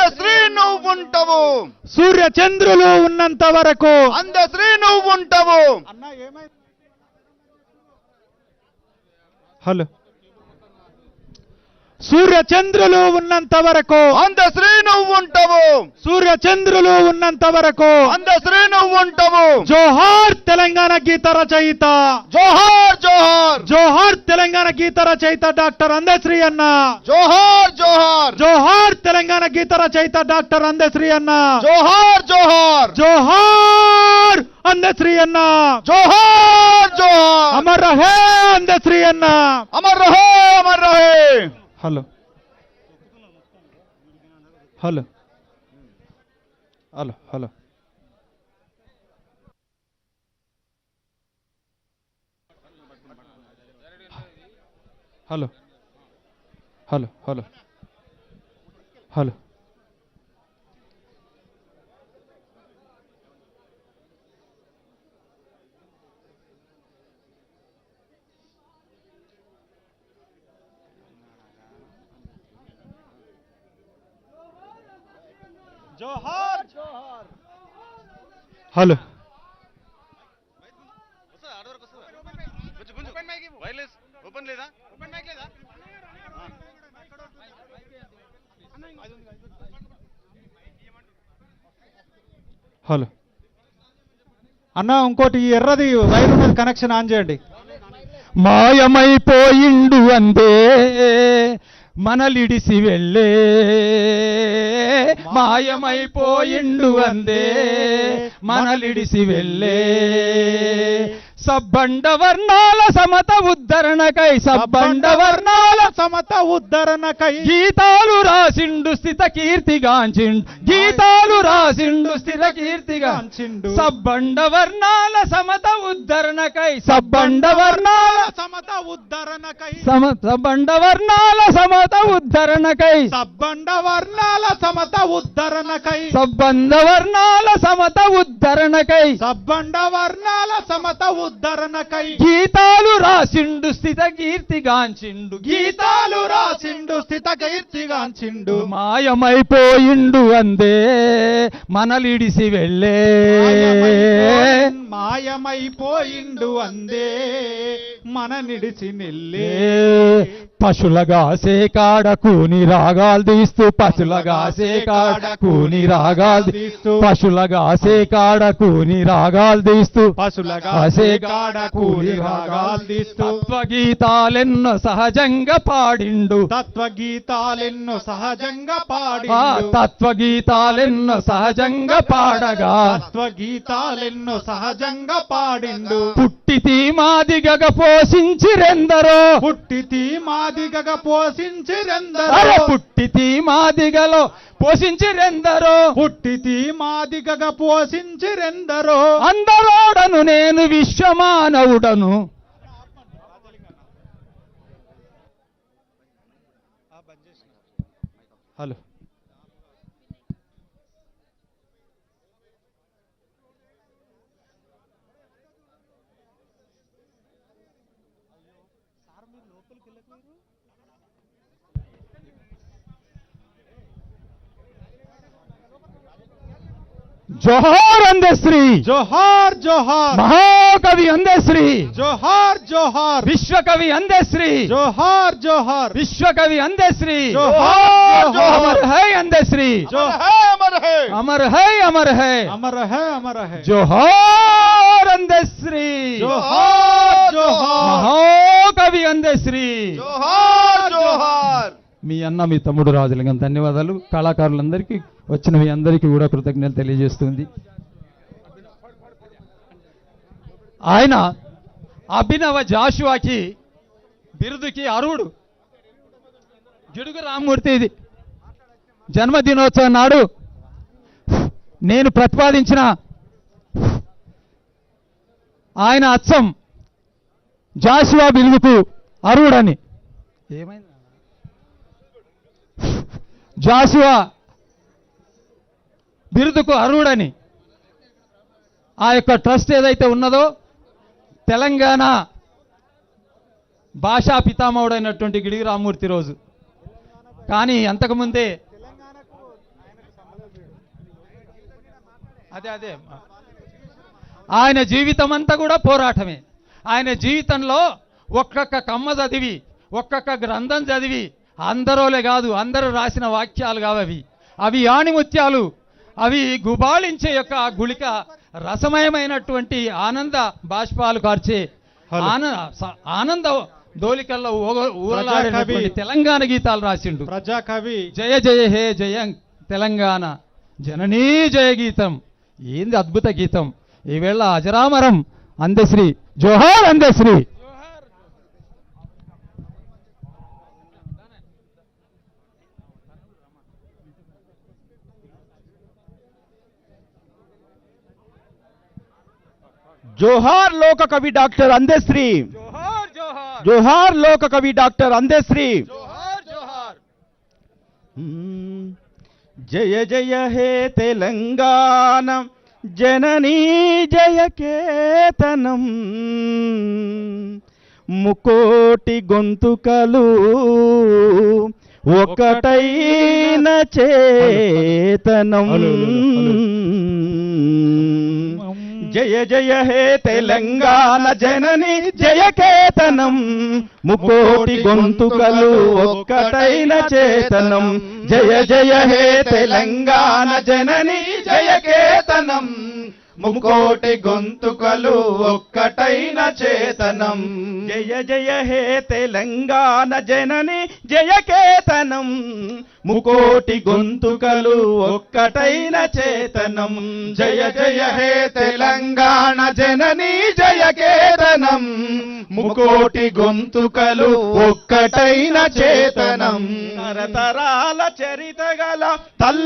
అందశ్రీ నువ్వుంటావు. సూర్య చంద్రులు ఉన్నంత వరకు అందశ్రీ నువ్వుంటావు. అన్నా ఏమైంది? హలో. సూర్య చంద్రులు ఉన్నంత వరకు అందశ్రీ నువ్వుంటావు. సూర్య చంద్రులు ఉన్నంత వరకు అందశ్రీ నువ్వుంటావు. జోహార్ తెలంగాణ గీత రచయిత, జోహార్ జోహార్. జోహార్ తెలంగాణ గీత రచయిత డాక్టర్ అందశ్రీ అన్న. జోహార్ జోహార్. జోహార్ తెలంగాణ గీత రచయిత డాక్టర్ అందశ్రీ అన్న. జోహార్ జోహార్. జోహార్ అందశ్రీ అన్న. జోహార్ జోహార్. అమర్ రహే అందశ్రీ అన్న. అమర్ రహే అమర్ రహే. Hello hello hello hello hello hello hello hello. జోహార్ జోహార్. హలో హలో అన్న, ఇంకోటి ఈ ఎర్రది వైర్ ఉన్నది కనెక్షన్ ఆన్ చేయండి. మాయమైపోయిండు అందే మనలిడిసి వెళ్ళే, మాయమైపోయిండు అందే మనలిడిసి వెళ్ళే. సబ్బండ వర్ణాల సమత ఉద్ధరణకై, సబ్బండ వర్ణాల సమత ఉద్ధరణకై గీతాలు రాసిండు స్థిత కీర్తిగాంచిండు, గీతాలు రాసిండు స్థిత కీర్తిగాంచిండు. సబ్బండ వర్ణాల సమత ఉద్ధరణకై, సబ్బండ వర్ణాల సమత ఉద్ధరణకై, సబ్బండ వర్ణాల సమత ఉద్ధరణకై, సబ్బండ వర్ణాల సమత ఉద్ధరణకై, సబ్బండ వర్ణాల సమత ఉద్ధరణకై, సబ్బండ వర్ణాల సమత ఉద్ధరణకై గీతాలు రాసిండు స్థిత కీర్తిగాంచిండు, గీతాలు రాసిండు స్థిత కీర్తిగాంచిండు. మాయమైపోయిండు అందే మనలిడిసి వెళ్ళే, మాయమైపోయిండు అందే మన నిడిచి నిల్లే. పశులగాసే కాడ కూని రాగాలు తీస్తూ, పశులగాసే కాడ కూని రాగాలు తీస్తూ, పశులగాసే కాడ కూని రాగాలు తీస్తూ, పశులగాసే కాడ కూని రాగాలు తీస్తూ తత్వగీతాలెన్నో సహజంగా పాడిండు, తత్వగీతాలెన్నో సహజంగా పాడి, తత్వగీతాలెన్నో సహజంగా పాడగా, తత్వగీతాలెన్నో సహజంగా పాడిండు. పుట్టితి మాదిగగ పోషించిరెందరో, పుట్టితి మాదిగగ పోషించిరెందరో, అరే పుట్టితి మాదిగలో పోషించిరెందరో, పుట్టితి మాదిగగ పోషించిరెందరో. అందరోడను నేను విశ్వమానవుడను. హలో జోహార్ అందశ్రీ, జోహార్ జోహార్. మహాకవి అందశ్రీ, జోహార్ జోహార్. విశ్వకవి అందశ్రీ, జోహార్ జోహార్. విశ్వకవి అందశ్రీ, జోహార్ జోహార్. అమర్ హై అందశ్రీ, అమర్ హై అమర్ హై, అమర్ హై, అమర హై అమర హై. జోహార్ అందశ్రీ, జోహార్ జోహార్. మహాకవి అందశ్రీ. జోహార్ జోహార్. మీ అన్న మీ తమ్ముడు రాజులుగా ధన్యవాదాలు. కళాకారులందరికీ వచ్చిన మీ అందరికీ కూడా కృతజ్ఞతలు తెలియజేస్తుంది. ఆయన అభినవ జాషువాకి బిరుదుకి అర్హుడు. గిడుగు రామ్మూర్తి ఇది జన్మదినోత్సవం నాడు నేను ప్రతిపాదించిన ఆయన అచ్చం జాషువా బిరుదుకు అర్హుడని. ఏమైంది? జాషువా బిరుదుకు అర్హుడని ఆ యొక్క ట్రస్ట్ ఏదైతే ఉన్నదో తెలంగాణ భాషా పితామహుడైనటువంటి గిడుగు రామ్మూర్తి రోజు. కానీ అంతకుముందే అదే ఆయన జీవితం అంతా కూడా పోరాటమే. ఆయన జీవితంలో ఒక్కొక్క కమ్మ చదివి ఒక్కొక్క గ్రంథం చదివి అందరోలే కాదు, అందరూ రాసిన వాక్యాలు కావవి. అవి ఆణిముత్యాలు, అవి గుబాళించే యొక్క గుళిక రసమయమైనటువంటి ఆనంద బాష్పాలు కార్చే ఆనంద దోలికల్లో ఊరలాడేటువంటి తెలంగాణ గీతాలు రాసిండు. ప్రజాకవి. జయ జయ హే జయ తెలంగాణ జననీ జయ గీతం. ఏంది అద్భుత గీతం. ఈవేళ అజరామరం అందశ్రీ. జోహార్ అందశ్రీ. జోహార్ లోక కవి డాక్టర్ అందశ్రీ. జోహార్ జోహార్. జోహార్ లోక కవి డాక్టర్ అందశ్రీ. జోహార్ జోహార్. జయ జయ హే తెలంగాణ జననీ జయ కేతనం ముకోటి గొంతుకలు ఒకటైన చేతనం. జయ జయ హే తెలంగాణ జనని జయ కేతనం ముకోటి గొంతుకలు ఒక్కటైన చేతనం. జయ జయ హే తెలంగాణ జనని జయ కేతనం ముకోటి గొంతుకలు ఒక్కటైన చేతనం. జయ జయ హే తెలంగాణ జనని జయ కేతనం ముకోటి గొంతుకలు ఒక్కటైన చేతనం. జయ జయ హే తెలంగాణ జనని జయ కేతనం ముకోటి గొంతుకలు ఒక్కటైన చేతనం. తరతరాల చరిత గల తల్లి